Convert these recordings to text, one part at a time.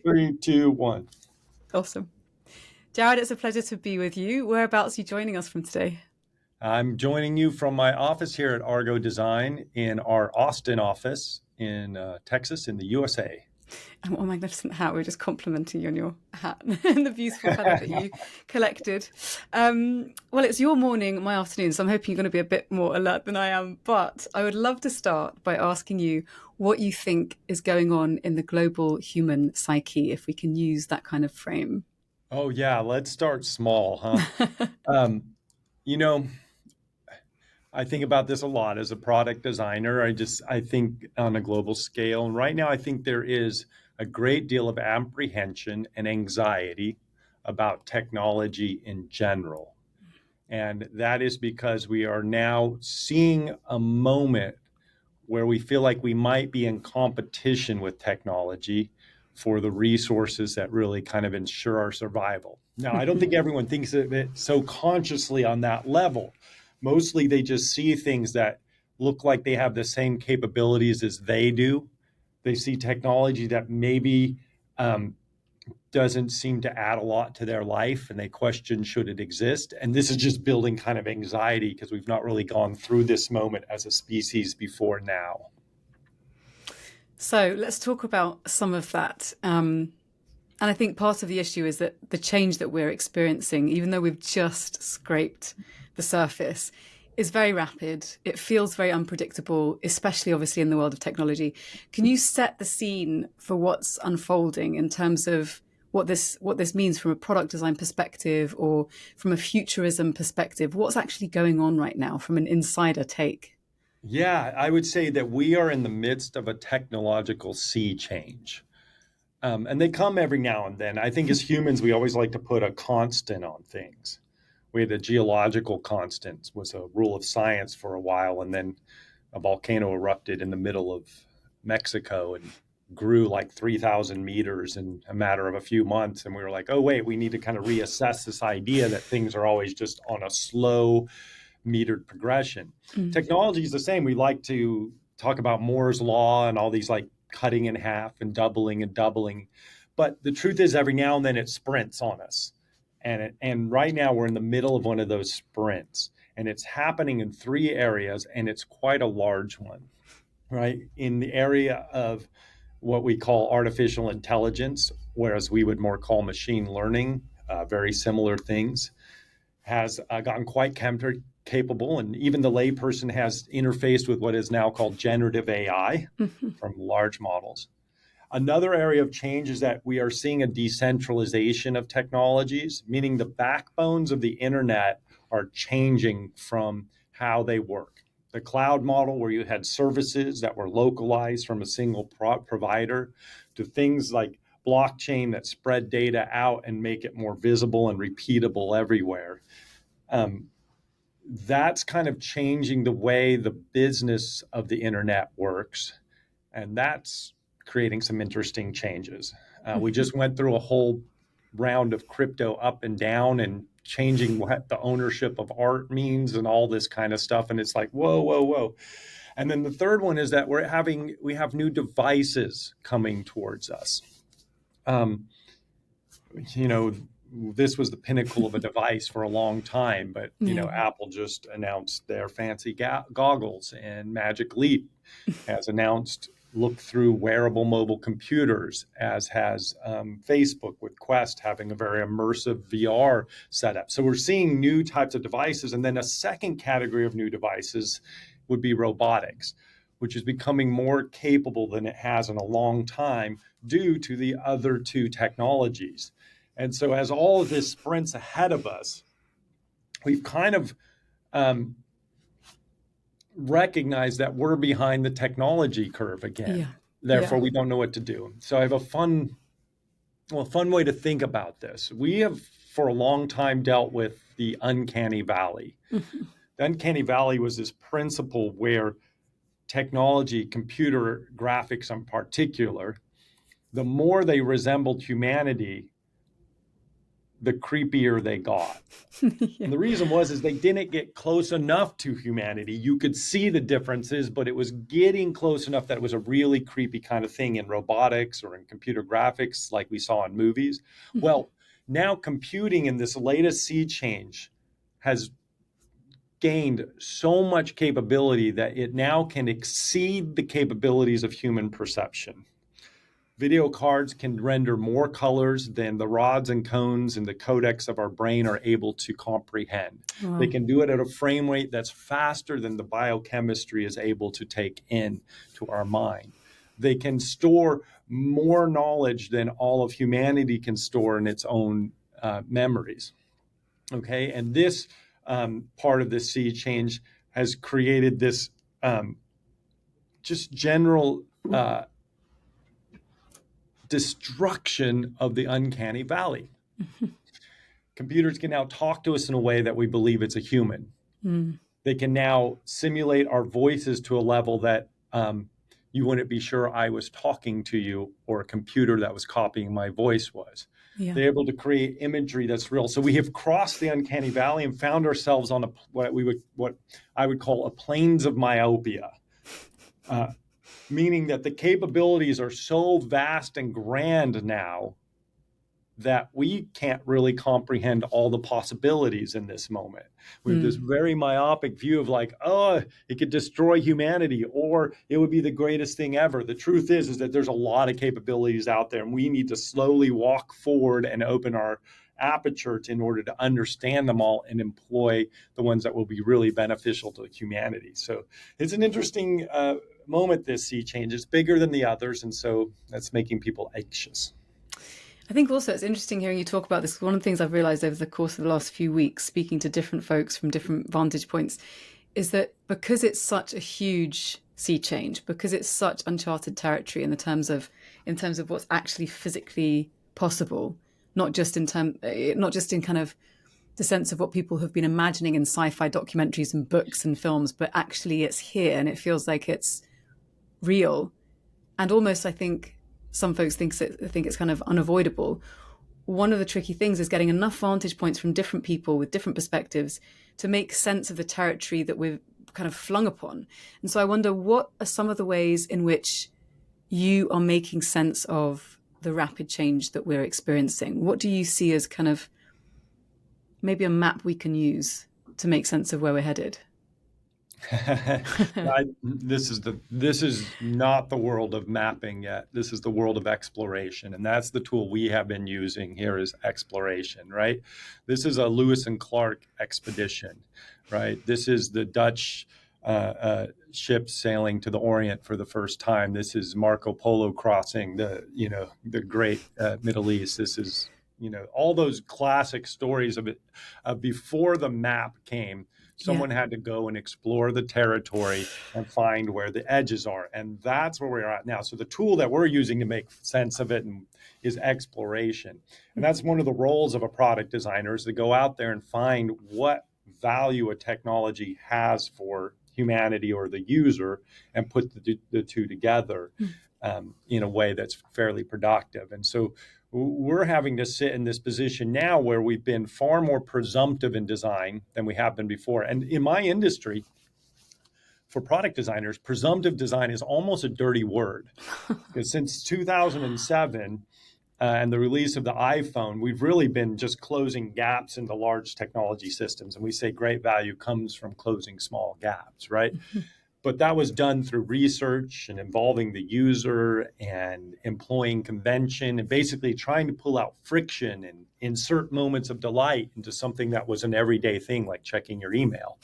3, 2, 1. Awesome. Jared, it's a pleasure to be with you. Whereabouts are you joining us from today? I'm joining you from my office here at ArgoDesign in our Austin office in Texas in the USA. Oh, magnificent hat. We're just complimenting you on your hat and the beautiful feather that you collected. Well, it's your morning, my afternoon, so I'm hoping you're going to be a bit more alert than I am. But I would love to start by asking you what you think is going on in the global human psyche, if we can use that kind of frame. Oh, yeah, let's start small, huh? Um, you know, I think about this a lot as a product designer. I think on a global scale. And right now, I think there is a great deal of apprehension and anxiety about technology in general. And that is because we are now seeing a moment where we feel like we might be in competition with technology for the resources that really kind of ensure our survival. Now, I don't think everyone thinks of it so consciously on that level. Mostly they just see things that look like they have the same capabilities as they do. They see technology that maybe doesn't seem to add a lot to their life, and they question, should it exist? And this is just building kind of anxiety because we've not really gone through this moment as a species before now. So let's talk about some of that. And I think part of the issue is that the change that we're experiencing, even though we've just scraped the surface, is very rapid. It feels very unpredictable, especially obviously in the world of technology. Can you set the scene for what's unfolding in terms of what this means from a product design perspective or from a futurism perspective? What's actually going on right now from an insider take? Yeah, I would say that we are in the midst of a technological sea change. And they come every now and then. I think as humans, we always like to put a constant on things. We had a geological constant, was a rule of science for a while, and then a volcano erupted in the middle of Mexico and grew like 3,000 meters in a matter of a few months. And we were like, oh, wait, we need to kind of reassess this idea that things are always just on a slow metered progression. Technology is the same. We like to talk about Moore's law and all these like cutting in half and doubling and doubling. But the truth is, every now and then it sprints on us. And right now we're in the middle of one of those sprints. And it's happening in 3 areas, and it's quite a large one, right? In the area of what we call artificial intelligence, whereas we would more call machine learning, very similar things, has gotten quite capable, and even the layperson has interfaced with what is now called generative AI from large models. Another area of change is that we are seeing a decentralization of technologies, meaning the backbones of the internet are changing from how they work. The cloud model, where you had services that were localized from a single provider, to things like blockchain that spread data out and make it more visible and repeatable everywhere. That's kind of changing the way the business of the internet works. And that's creating some interesting changes. We just went through a whole round of crypto up and down and changing what the ownership of art means and all this kind of stuff. And it's like, whoa, whoa, whoa. And then the third one is that we have new devices coming towards us. This was the pinnacle of a device for a long time, but Apple just announced their fancy goggles, and Magic Leap has announced look-through wearable mobile computers, as has Facebook with Quest having a very immersive VR setup. So we're seeing new types of devices, and then a second category of new devices would be robotics, which is becoming more capable than it has in a long time due to the other 2 technologies. And so as all of this sprints ahead of us, we've kind of recognized that we're behind the technology curve again. Yeah. Therefore, we don't know what to do. So I have a fun way to think about this. We have, for a long time, dealt with the uncanny valley. The uncanny valley was this principle where technology, computer graphics in particular, the more they resembled humanity, the creepier they got. Yeah. And the reason is they didn't get close enough to humanity. You could see the differences, but it was getting close enough that it was a really creepy kind of thing in robotics or in computer graphics like we saw in movies. Well, now computing in this latest sea change has gained so much capability that it now can exceed the capabilities of human perception. Video cards can render more colors than the rods and cones and the codecs of our brain are able to comprehend. Wow. They can do it at a frame rate that's faster than the biochemistry is able to take in to our mind. They can store more knowledge than all of humanity can store in its own memories. Okay, and this part of the sea change has created this just general destruction of the uncanny valley. Computers can now talk to us in a way that we believe it's a human. They can now simulate our voices to a level that you wouldn't be sure I was talking to you or a computer that was copying my voice was. Yeah. They're able to create imagery that's real. So we have crossed the uncanny valley and found ourselves on what I would call a plains of myopia. Meaning that the capabilities are so vast and grand now that we can't really comprehend all the possibilities in this moment. We have this very myopic view of like, oh, it could destroy humanity or it would be the greatest thing ever. The truth is that there's a lot of capabilities out there and we need to slowly walk forward and open our aperture in order to understand them all and employ the ones that will be really beneficial to humanity. So it's an interesting moment, this sea change. It's bigger than the others, and so that's making people anxious. I think also it's interesting hearing you talk about this. One of the things I've realized over the course of the last few weeks, speaking to different folks from different vantage points, is that because it's such a huge sea change, because it's such uncharted territory in terms of what's actually physically possible, not just in kind of the sense of what people have been imagining in sci-fi documentaries and books and films, but actually it's here and it feels like it's real. And almost, I think some folks think it's kind of unavoidable. One of the tricky things is getting enough vantage points from different people with different perspectives to make sense of the territory that we've kind of flung upon. And so I wonder, what are some of the ways in which you are making sense of the rapid change that we're experiencing? What do you see as kind of maybe a map we can use to make sense of where we're headed? This is not the world of mapping yet. This is the world of exploration, and that's the tool we have been using here is exploration, right? This is a Lewis and Clark expedition, right? This is the Dutch ship sailing to the Orient for the first time. This is Marco Polo crossing the great Middle East. This is all those classic stories of it before the map came. Someone had to go and explore the territory and find where the edges are. And that's where we're at now. So the tool that we're using to make sense of it is exploration. And that's one of the roles of a product designer, is to go out there and find what value a technology has for humanity or the user and put the two together in a way that's fairly productive. And so we're having to sit in this position now where we've been far more presumptive in design than we have been before. And in my industry, for product designers, presumptive design is almost a dirty word. Because since 2007 and the release of the iPhone, we've really been just closing gaps into large technology systems. And we say great value comes from closing small gaps, right? But that was done through research and involving the user and employing convention and basically trying to pull out friction and insert moments of delight into something that was an everyday thing, like checking your email.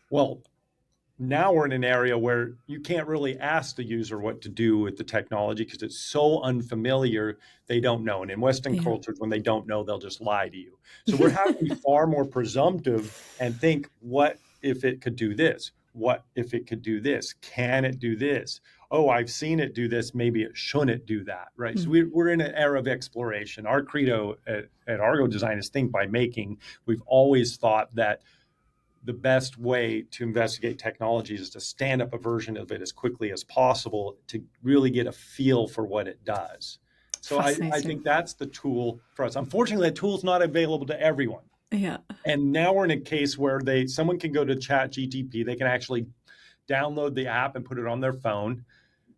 Well, now we're in an area where you can't really ask the user what to do with the technology because it's so unfamiliar, they don't know. And in Western cultures, when they don't know, they'll just lie to you. So we're having to be far more presumptive and think, what if it could do this? What if it could do this? Can it do this? Oh, I've seen it do this. Maybe it shouldn't do that, right? So we're in an era of exploration. Our credo at ArgoDesign is think by making. We've always thought that the best way to investigate technologies is to stand up a version of it as quickly as possible to really get a feel for what it does. So I Fascinating. think that's the tool for us. Unfortunately, that tool's not available to everyone. Yeah. And now we're in a case where someone can go to Chat GTP, they can actually download the app and put it on their phone,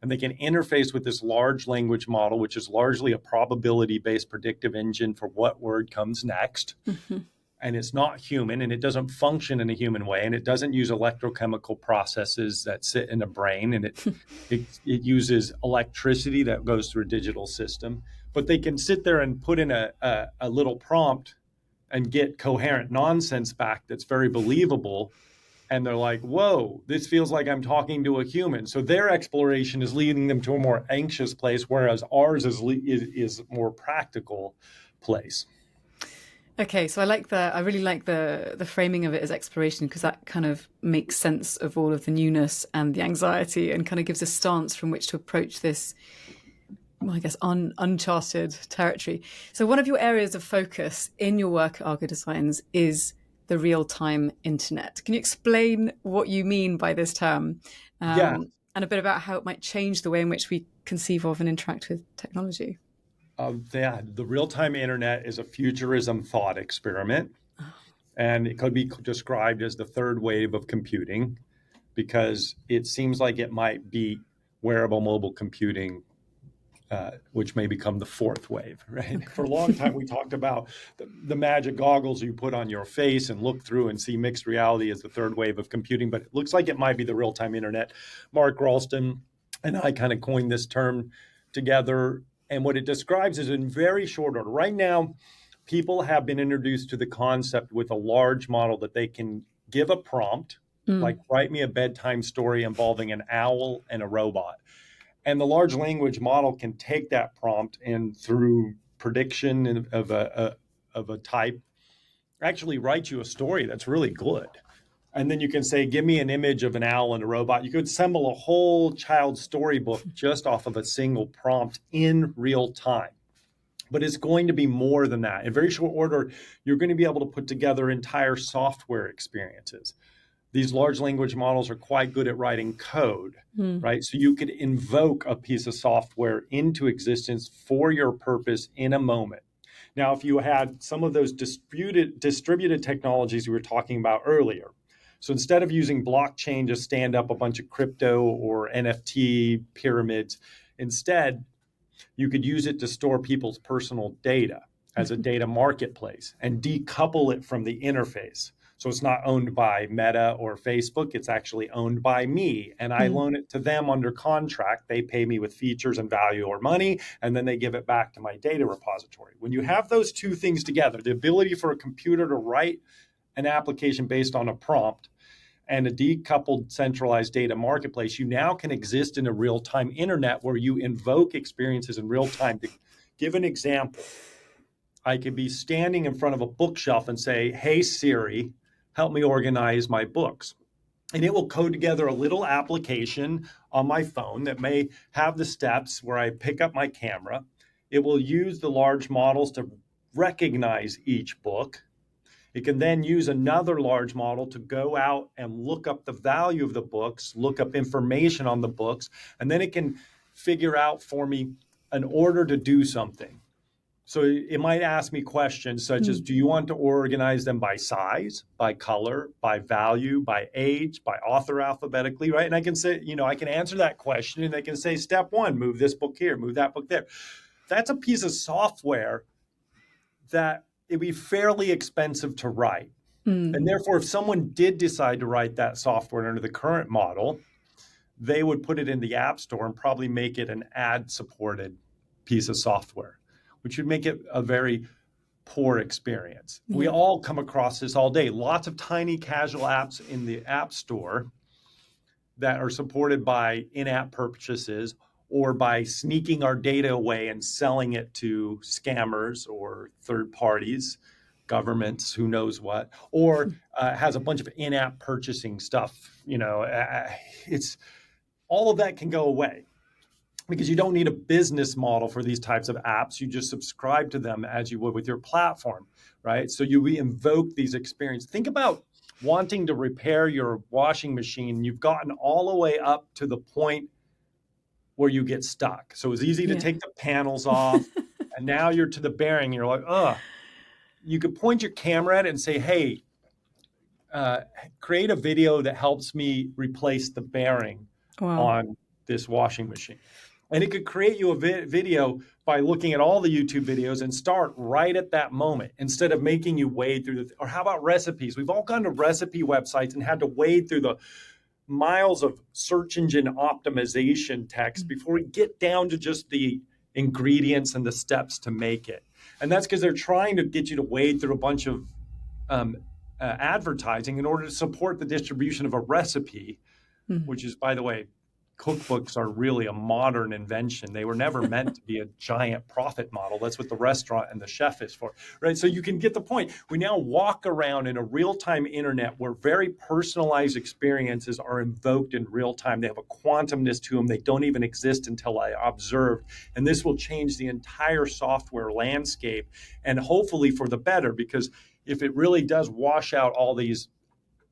and they can interface with this large language model, which is largely a probability-based predictive engine for what word comes next. Hmm. And it's not human, and it doesn't function in a human way, and it doesn't use electrochemical processes that sit in a brain, and it uses electricity that goes through a digital system. But they can sit there and put in a little prompt and get coherent nonsense back that's very believable. And they're like, whoa, this feels like I'm talking to a human. So their exploration is leading them to a more anxious place, whereas ours is more practical place. Okay, so I really like the framing of it as exploration, because that kind of makes sense of all of the newness and the anxiety, and kind of gives a stance from which to approach this, well, I guess, uncharted territory. So one of your areas of focus in your work at Argo Designs is the real-time internet. Can you explain what you mean by this term, Yeah, and a bit about how it might change the way in which we conceive of and interact with technology? the real-time internet is a futurism thought experiment, and it could be described as the third wave of computing because it seems like it might be wearable mobile computing, which may become the fourth wave, right? For a long time, we talked about the magic goggles you put on your face and look through and see mixed reality as the third wave of computing, but it looks like it might be the real-time internet. Mark Ralston and I kind of coined this term together, and what it describes is in very short order. Right now, people have been introduced to the concept with a large model that they can give a prompt, like Mm. write me a bedtime story involving an owl and a robot. And the large language model can take that prompt and through prediction of a type, actually write you a story that's really good. And then you can say, give me an image of an owl and a robot. You could assemble a whole child's storybook just off of a single prompt in real time. But it's going to be more than that. In very short order, you're going to be able to put together entire software experiences. These large language models are quite good at writing code, Mm. right? So you could invoke a piece of software into existence for your purpose in a moment. Now, if you had some of those distributed technologies we were talking about earlier, so instead of using blockchain to stand up a bunch of crypto or NFT pyramids, instead, you could use it to store people's personal data as a data marketplace and decouple it from the interface. So it's not owned by Meta or Facebook. It's actually owned by me. And I Mm. loan it to them under contract. They pay me with features and value or money, and then they give it back to my data repository. When you have those two things together, the ability for a computer to write an application based on a prompt and a decoupled centralized data marketplace, you now can exist in a real-time internet where you invoke experiences in real time. To give an example, I could be standing in front of a bookshelf and say, hey, Siri, help me organize my books. And it will code together a little application on my phone that may have the steps where I pick up my camera. It will use the large models to recognize each book. It can then use another large model to go out and look up the value of the books, look up information on the books, and then it can figure out for me an order to do something. So it might ask me questions such as, Mm. do you want to organize them by size, by color, by value, by age, by author alphabetically, right? And I can say, I can answer that question and they can say, step one, move this book here, move that book there. That's a piece of software that it'd be fairly expensive to write. Mm. And therefore, if someone did decide to write that software under the current model, they would put it in the App Store and probably make it an ad-supported piece of software, which would make it a very poor experience. We Yeah. all come across this all day. Lots of tiny casual apps in the App Store that are supported by in-app purchases or by sneaking our data away and selling it to scammers or third parties, governments, who knows what, or has a bunch of in-app purchasing stuff. It's all of that can go away because you don't need a business model for these types of apps. You just subscribe to them as you would with your platform, right? So you invoke these experiences. Think about wanting to repair your washing machine. You've gotten all the way up to the point where you get stuck. So it's easy to Yeah. take the panels off, and now you're to the bearing. And you're like, ugh. You could point your camera at it and say, hey, create a video that helps me replace the bearing Wow. on this washing machine. And it could create you a video by looking at all the YouTube videos and start right at that moment instead of making you wade through or how about recipes? We've all gone to recipe websites and had to wade through the miles of search engine optimization text before we get down to just the ingredients and the steps to make it. And that's because they're trying to get you to wade through a bunch of advertising in order to support the distribution of a recipe, which is, by the way, cookbooks are really a modern invention. They were never meant to be a giant profit model. That's what the restaurant and the chef is for, right? So you can get the point. We now walk around in a real-time internet where very personalized experiences are invoked in real time. They have a quantumness to them. They don't even exist until I observed. And this will change the entire software landscape, and hopefully for the better, because if it really does wash out all these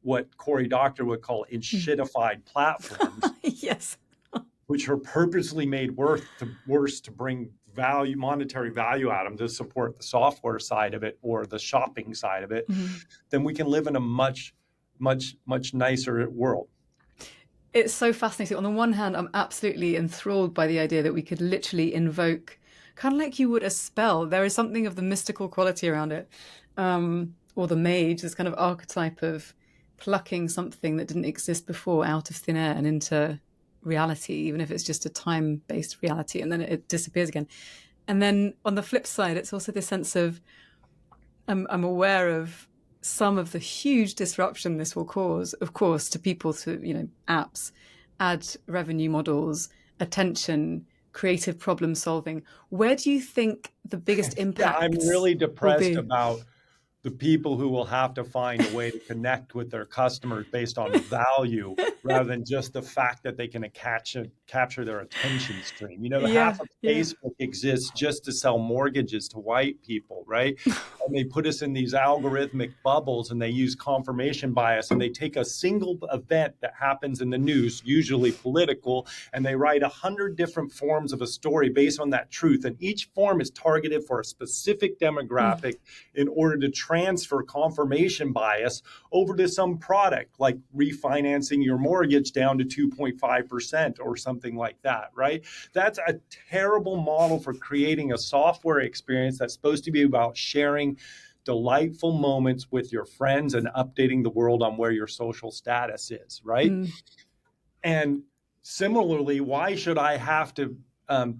what Cory Doctorow would call shitified platforms, Yes, which are purposely made worse to bring value, monetary value out of them to support the software side of it or the shopping side of it, then we can live in a much, much, much nicer world. it's so fascinating. On the one hand, I'm absolutely enthralled by the idea that we could literally invoke, kind of like you would a spell. There is something of the mystical quality around it, or the mage, this kind of archetype of plucking something that didn't exist before out of thin air and into reality, even if it's just a time-based reality, and then it disappears again. And then on the flip side, it's also this sense of I'm aware of some of the huge disruption this will cause, of course, to people, to apps, ad revenue models, attention, creative problem solving. Where do you think the biggest impact? I'm really depressed about the people who will have to find a way to connect with their customers based on value rather than just the fact that they can capture their attention stream. The half of Facebook exists just to sell mortgages to white people, right? And they put us in these algorithmic bubbles, and they use confirmation bias, and they take a single event that happens in the news, usually political, and they write 100 different forms of a story based on that truth. And each form is targeted for a specific demographic in order to transfer confirmation bias over to some product, like refinancing your mortgage down to 2.5% or something like that, right? That's a terrible model for creating a software experience that's supposed to be about sharing delightful moments with your friends and updating the world on where your social status is, right? And similarly, why should I have to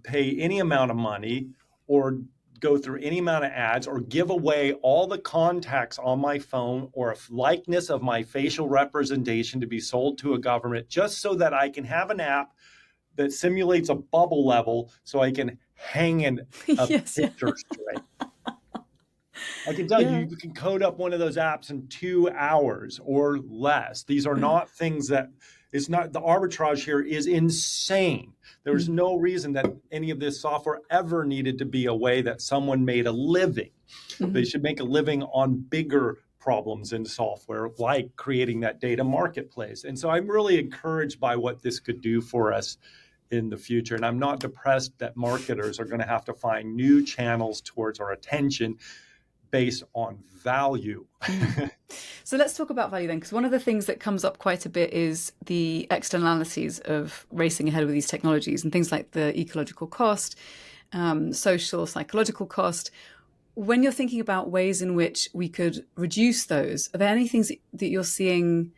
pay any amount of money or go through any amount of ads or give away all the contacts on my phone or a likeness of my facial representation to be sold to a government just so that I can have an app that simulates a bubble level so I can hang a picture straight? I can tell you, you can code up one of those apps in 2 hours or less. These are not things that, it's not, the arbitrage here is insane. There's no reason that any of this software ever needed to be a way that someone made a living. They should make a living on bigger problems in software, like creating that data marketplace. And so I'm really encouraged by what this could do for us in the future. And I'm not depressed that marketers are going to have to find new channels towards our attention based on value. So let's talk about value then, because one of the things that comes up quite a bit is the externalities of racing ahead with these technologies and things like the ecological cost, social, psychological cost. When you're thinking about ways in which we could reduce those, are there any things that you're seeing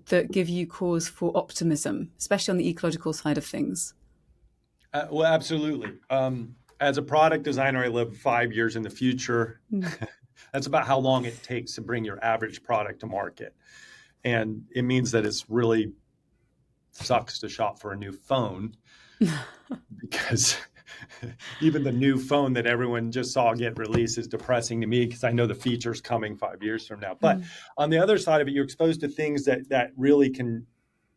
that give you cause for optimism, especially on the ecological side of things? Well, absolutely. As a product designer, I live 5 years in the future. That's about how long it takes to bring your average product to market. And it means that it's really sucks to shop for a new phone because even the new phone that everyone just saw get released is depressing to me because I know the feature's coming 5 years from now. But on the other side of it, you're exposed to things that really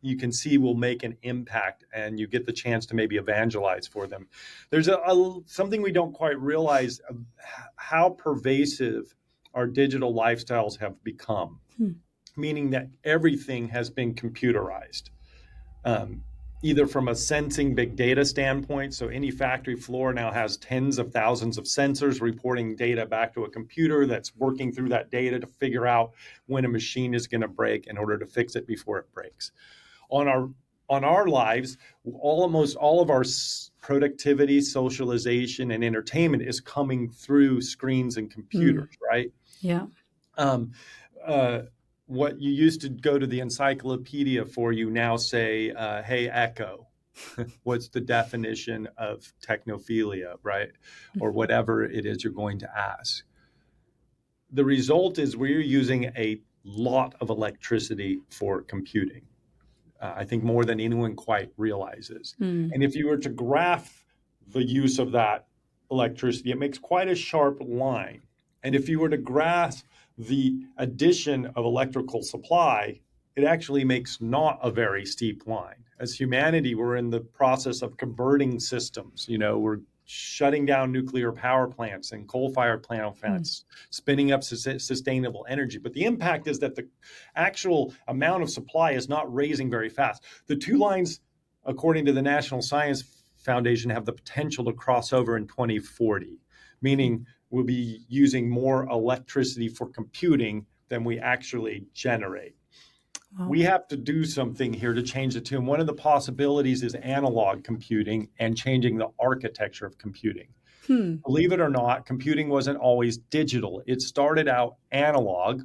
you can see will make an impact, and you get the chance to maybe evangelize for them. There's something we don't quite realize of how pervasive our digital lifestyles have become, meaning that everything has been computerized. either from a sensing big data standpoint. So any factory floor now has tens of thousands of sensors reporting data back to a computer that's working through that data to figure out when a machine is going to break in order to fix it before it breaks. On our lives, almost all of our productivity, socialization, and entertainment is coming through screens and computers, right? Yeah. Um, uh, what you used to go to the encyclopedia for, you now say, hey, Echo, what's the definition of technophilia, right? Or whatever it is you're going to ask. The result is we're using a lot of electricity for computing. I think more than anyone quite realizes. And if you were to graph the use of that electricity, it makes quite a sharp line. And if you were to graph the addition of electrical supply, it actually makes not a very steep line. As humanity, we're in the process of converting systems. We're shutting down nuclear power plants and coal-fired power plants, spinning up sustainable energy. But the impact is that the actual amount of supply is not raising very fast. The two lines, according to the National Science Foundation, have the potential to cross over in 2040, meaning we'll be using more electricity for computing than we actually generate. Wow. We have to do something here to change the tune. One of the possibilities is analog computing and changing the architecture of computing. Believe it or not, computing wasn't always digital. It started out analog,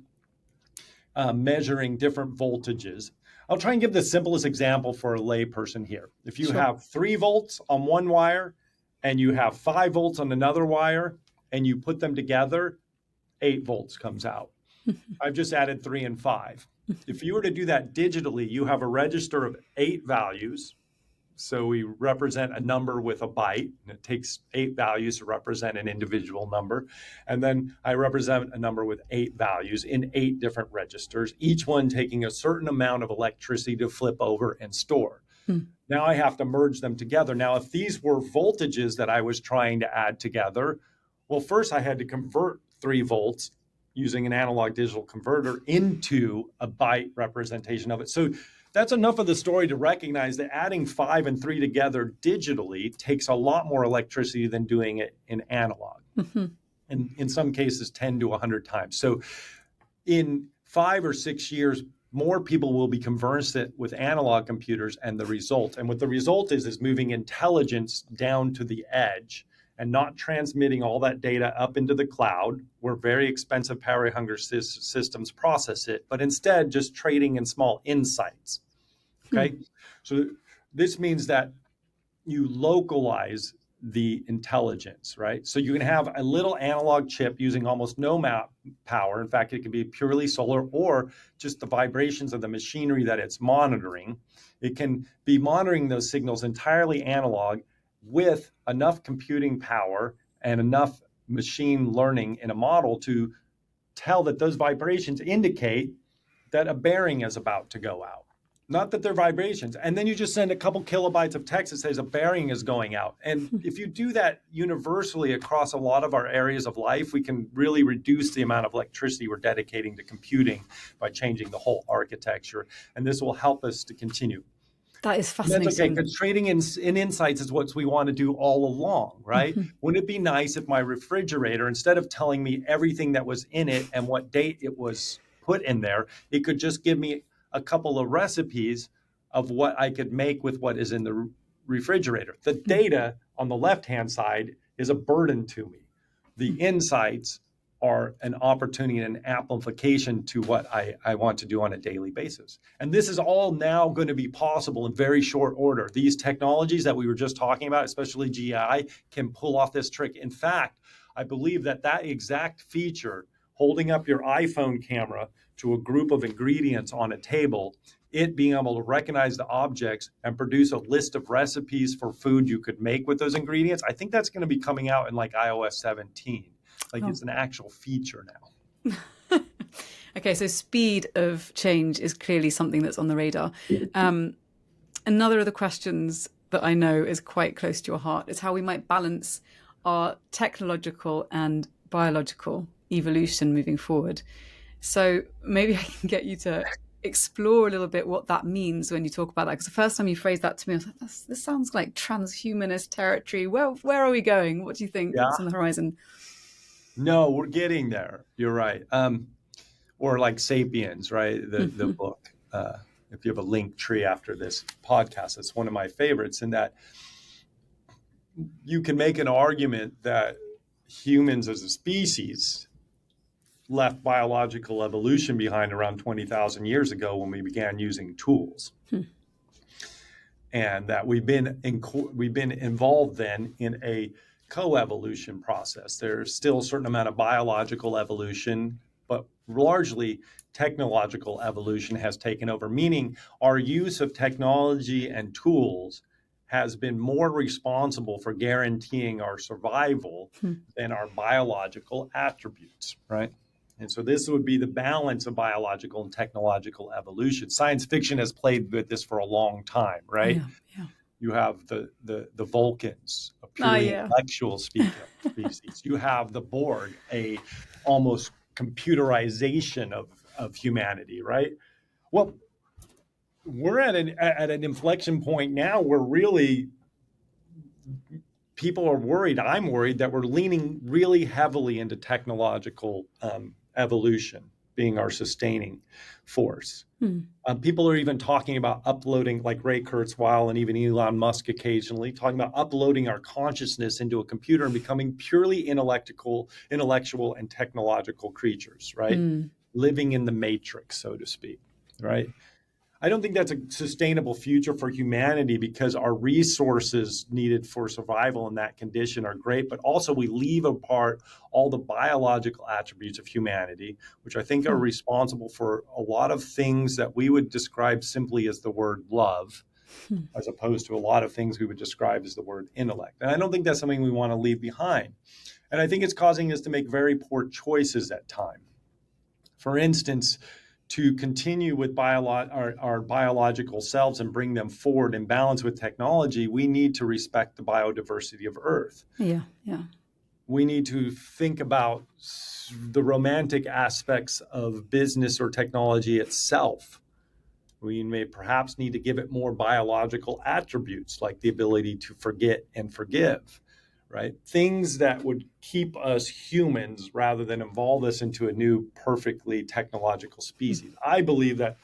measuring different voltages. I'll try and give the simplest example for a layperson here. If you have 3 volts on one wire and you have 5 volts on another wire and you put them together, 8 volts comes out. I've just added 3 and 5. If you were to do that digitally, you have a register of 8 values. So we represent a number with a byte, and it takes 8 values to represent an individual number. And then I represent a number with 8 values in 8 different registers, each one taking a certain amount of electricity to flip over and store. Now I have to merge them together. Now, if these were voltages that I was trying to add together, well, first I had to convert 3 volts using an analog digital converter into a byte representation of it. So that's enough of the story to recognize that adding 5 and 3 together digitally takes a lot more electricity than doing it in analog. And in some cases, 10 to 100 times. So in 5 or 6 years, more people will be conversant with analog computers, and what the result is moving intelligence down to the edge and not transmitting all that data up into the cloud where very expensive power-hungry systems process it, but instead just trading in small insights. Okay? So this means that you localize the intelligence, right? So you can have a little analog chip using almost no power. In fact, it can be purely solar or just the vibrations of the machinery that it's monitoring. It can be monitoring those signals entirely analog with enough computing power and enough machine learning in a model to tell that those vibrations indicate that a bearing is about to go out. Not that they're vibrations. And then you just send a couple kilobytes of text that says a bearing is going out. And if you do that universally across a lot of our areas of life, we can really reduce the amount of electricity we're dedicating to computing by changing the whole architecture. And this will help us to continue. That is fascinating. That's okay, because trading in insights is what we want to do all along, right? Wouldn't it be nice if my refrigerator, instead of telling me everything that was in it and what date it was put in there, it could just give me a couple of recipes of what I could make with what is in the refrigerator. The data on the left-hand side is a burden to me. The insights are an opportunity and an amplification to what I want to do on a daily basis. And this is all now going to be possible in very short order. These technologies that we were just talking about, especially GI, can pull off this trick. In fact, I believe that exact feature, holding up your iPhone camera to a group of ingredients on a table, it being able to recognize the objects and produce a list of recipes for food you could make with those ingredients, I think that's going to be coming out in like iOS 17. It's an actual feature now. Okay, so speed of change is clearly something that's on the radar. Another of the questions that I know is quite close to your heart is how we might balance our technological and biological evolution moving forward. So maybe I can get you to explore a little bit what that means when you talk about that? Because the first time you phrased that to me, I was like, this sounds like transhumanist territory. Well, where are we going? What do you think? Yeah. What's on the horizon? No, we're getting there. You're right. Or like Sapiens, right? The book. If you have a link tree after this podcast, it's one of my favorites. In that you can make an argument that humans as a species left biological evolution behind around 20,000 years ago when we began using tools. And that we've been involved then in a coevolution process. There's still a certain amount of biological evolution, but largely technological evolution has taken over, meaning our use of technology and tools has been more responsible for guaranteeing our survival than our biological attributes, right? And so this would be the balance of biological and technological evolution. Science fiction has played with this for a long time, right? Yeah. You have the Vulcans, a purely intellectual species. You have the Borg, a almost computerization of humanity, right? Well, we're at an inflection point now where really people are worried. I'm worried that we're leaning really heavily into technological evolution being our sustaining force. People are even talking about uploading, like Ray Kurzweil and even Elon Musk occasionally, talking about uploading our consciousness into a computer and becoming purely intellectual and technological creatures, right? Living in the matrix, so to speak, right? I don't think that's a sustainable future for humanity because our resources needed for survival in that condition are great, but also we leave apart all the biological attributes of humanity, which I think are responsible for a lot of things that we would describe simply as the word love, as opposed to a lot of things we would describe as the word intellect. And I don't think that's something we want to leave behind. And I think it's causing us to make very poor choices at times. For instance, to continue with our biological selves and bring them forward in balance with technology, we need to respect the biodiversity of Earth. Yeah. We need to think about the romantic aspects of business or technology itself. We may perhaps need to give it more biological attributes like the ability to forget and forgive, right? Things that would keep us humans rather than evolve us into a new perfectly technological species. I believe that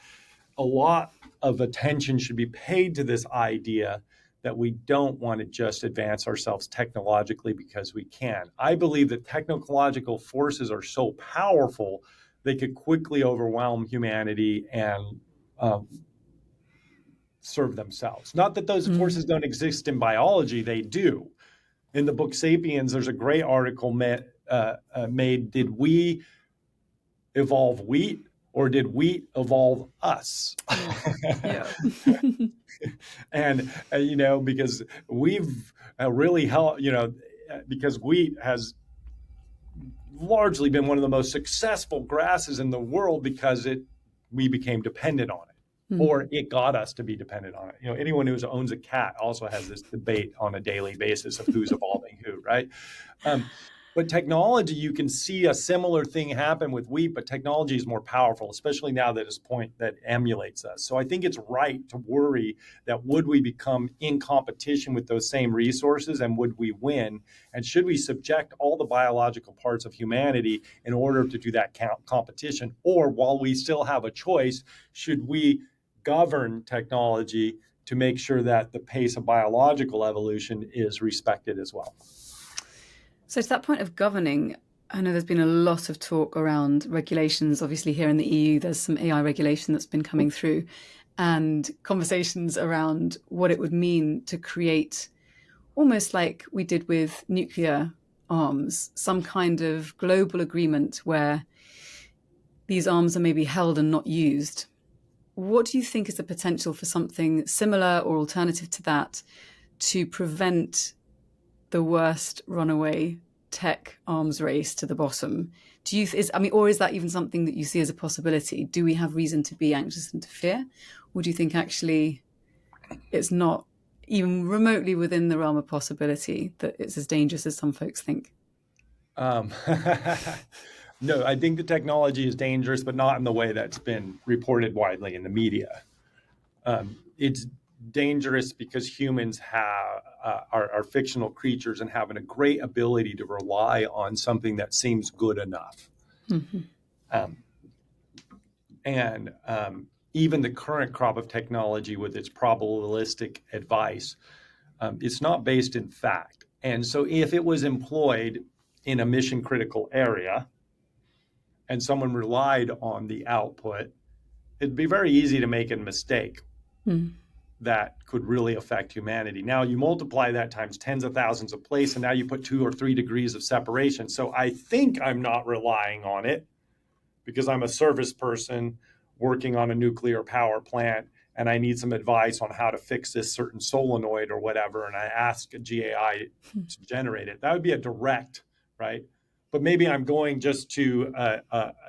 a lot of attention should be paid to this idea that we don't want to just advance ourselves technologically because we can. I believe that technological forces are so powerful, they could quickly overwhelm humanity and serve themselves. Not that those forces don't exist in biology, they do. In the book Sapiens, there's a great article made, did we evolve wheat or did wheat evolve us? Yeah. And, because we've really helped, because wheat has largely been one of the most successful grasses in the world because we became dependent on it. Or it got us to be dependent on it. Anyone who owns a cat also has this debate on a daily basis of who's evolving who, right? But technology, you can see a similar thing happen with wheat, but technology is more powerful, especially now that it's point that emulates us. So I think it's right to worry that would we become in competition with those same resources and would we win? And should we subject all the biological parts of humanity in order to do that competition? Or while we still have a choice, should we govern technology to make sure that the pace of biological evolution is respected as well? So to that point of governing, I know there's been a lot of talk around regulations. Obviously, here in the EU, there's some AI regulation that's been coming through and conversations around what it would mean to create, almost like we did with nuclear arms, some kind of global agreement where these arms are maybe held and not used. What do you think is the potential for something similar or alternative to that to prevent the worst runaway tech arms race to the bottom? Or is that even something that you see as a possibility? Do we have reason to be anxious and to fear? Or do you think actually it's not even remotely within the realm of possibility that it's as dangerous as some folks think? No, I think the technology is dangerous, but not in the way that's been reported widely in the media. It's dangerous because humans are fictional creatures and having a great ability to rely on something that seems good enough. Mm-hmm. And even the current crop of technology with its probabilistic advice, it's not based in fact. And so if it was employed in a mission critical area and someone relied on the output, it'd be very easy to make a mistake that could really affect humanity. Now you multiply that times tens of thousands of places, and now you put 2 or 3 degrees of separation. So I think I'm not relying on it because I'm a service person working on a nuclear power plant and I need some advice on how to fix this certain solenoid or whatever, and I ask a GAI to generate it. That would be a direct, right? But maybe I'm going just to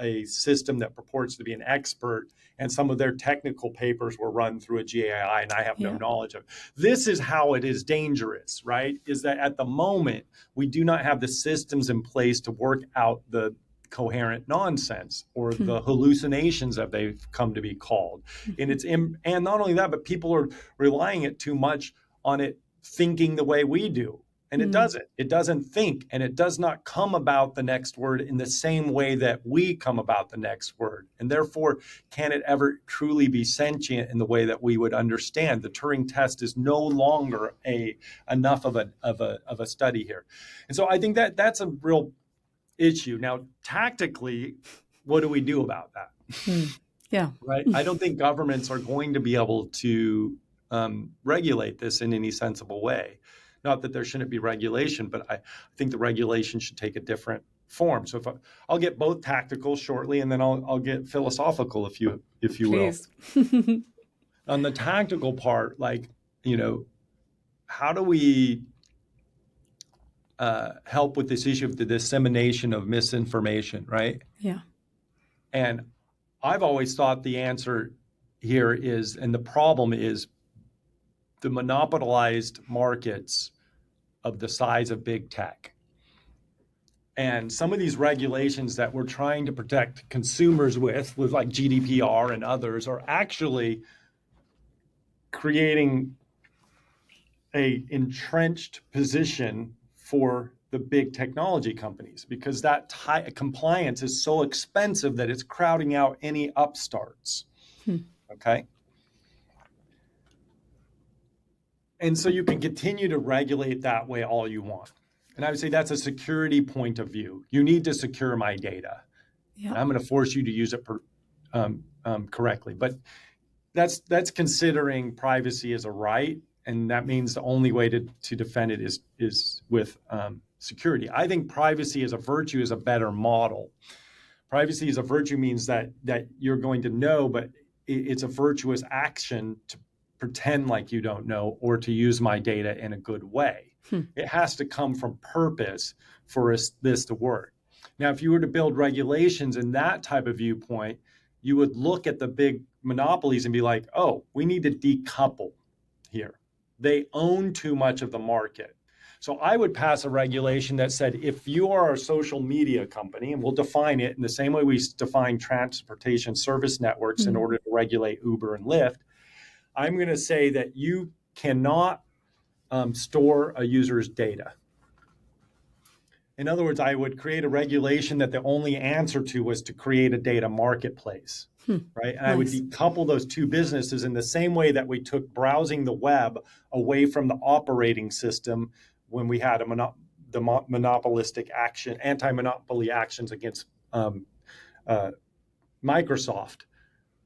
a system that purports to be an expert, and some of their technical papers were run through a GAI, and I have no knowledge of. This is how it is dangerous, right? Is that at the moment, we do not have the systems in place to work out the coherent nonsense or the hallucinations that they've come to be called. And not only that, but people are relying it too much on it thinking the way we do. And it doesn't think, and it does not come about the next word in the same way that we come about the next word. And therefore, can it ever truly be sentient in the way that we would understand? The Turing test is no longer enough of a study here. And so I think that that's a real issue. Now, tactically, what do we do about that? Yeah. Right. I don't think governments are going to be able to regulate this in any sensible way. Not that there shouldn't be regulation, but I think the regulation should take a different form. So I'll get both tactical shortly, and then I'll get philosophical if you Please. will. On the tactical part, how do we help with this issue of the dissemination of misinformation, right? Yeah. And I've always thought the answer here is, and the problem is, the monopolized markets of the size of big tech. And some of these regulations that we're trying to protect consumers with like GDPR and others, are actually creating a entrenched position for the big technology companies, because that compliance is so expensive that it's crowding out any upstarts. Okay. And so you can continue to regulate that way all you want. And I would say that's a security point of view. You need to secure my data. Yeah. I'm going to force you to use it correctly. But that's considering privacy as a right. And that means the only way to defend it is with security. I think privacy as a virtue is a better model. Privacy as a virtue means that you're going to know, but it's a virtuous action to pretend like you don't know or to use my data in a good way. It has to come from purpose for this to work. Now, if you were to build regulations in that type of viewpoint, you would look at the big monopolies and be like, oh, we need to decouple here. They own too much of the market. So I would pass a regulation that said, if you are a social media company, and we'll define it in the same way we define transportation service networks in order to regulate Uber and Lyft, I'm going to say that you cannot store a user's data. In other words, I would create a regulation that the only answer to was to create a data marketplace, right? And I would decouple those two businesses in the same way that we took browsing the web away from the operating system when we had the monopolistic action, anti-monopoly actions against Microsoft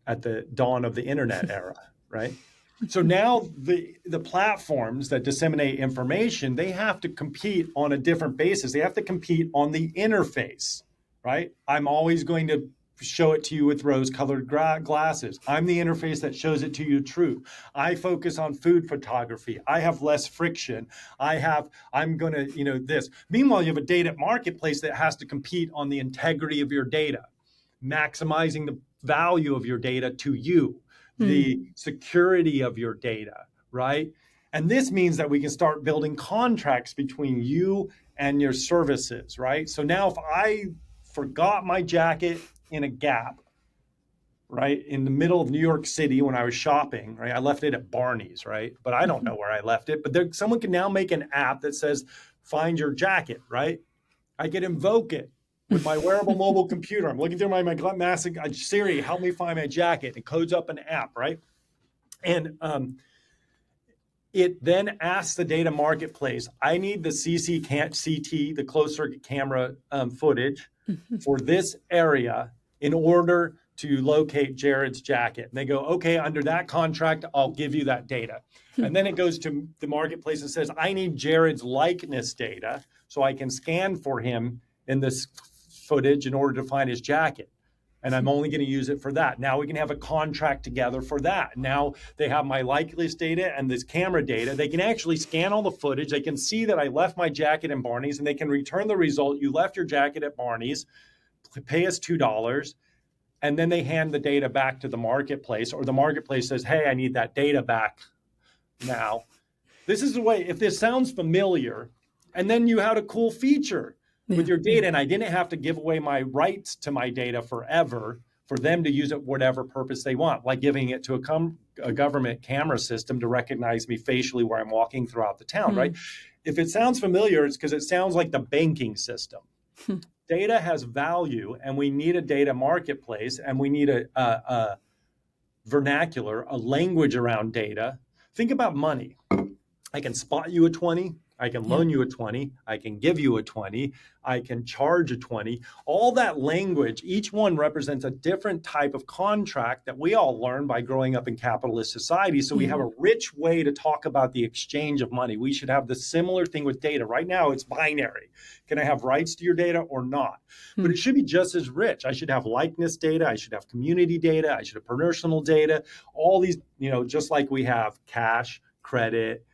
at the dawn of the internet era, right? So now the platforms that disseminate information, they have to compete on a different basis. They have to compete on the interface, right? I'm always going to show it to you with rose-colored glasses. I'm the interface that shows it to you true. I focus on food photography. I have less friction. I'm going to, this. Meanwhile, you have a data marketplace that has to compete on the integrity of your data, maximizing the value of your data to you, the security of your data, right? And this means that we can start building contracts between you and your services, right? So now if I forgot my jacket in a Gap, right, in the middle of New York City when I was shopping, right? I left it at Barney's, right? But I don't know where I left it. But someone can now make an app that says, find your jacket, right? I can invoke it with my wearable mobile computer. I'm looking through my massive Siri, help me find my jacket. It codes up an app, right? And it then asks the data marketplace, I need the CT, the closed circuit camera footage for this area in order to locate Jared's jacket. And they go, okay, under that contract, I'll give you that data. And then it goes to the marketplace and says, I need Jared's likeness data so I can scan for him in this footage in order to find his jacket. And I'm only going to use it for that. Now we can have a contract together for that. Now they have my likeness data and this camera data. They can actually scan all the footage. They can see that I left my jacket in Barney's, and they can return the result. You left your jacket at Barney's, pay us $2. And then they hand the data back to the marketplace, or the marketplace says, hey, I need that data back now. This is the way, if this sounds familiar, and then you had a cool feature with your data, and I didn't have to give away my rights to my data forever for them to use it whatever purpose they want, like giving it to a government camera system to recognize me facially where I'm walking throughout the town, right? If it sounds familiar, it's because it sounds like the banking system. Data has value, and we need a data marketplace, and we need a vernacular, a language around data. Think about money. I can spot you a 20. I can loan you a 20. I can give you a 20. I can charge a 20. All that language, each one represents a different type of contract that we all learn by growing up in capitalist society. So we have a rich way to talk about the exchange of money. We should have the similar thing with data. Right now, it's binary. Can I have rights to your data or not? But it should be just as rich. I should have likeness data. I should have community data. I should have personal data. All these, just like we have cash, credit,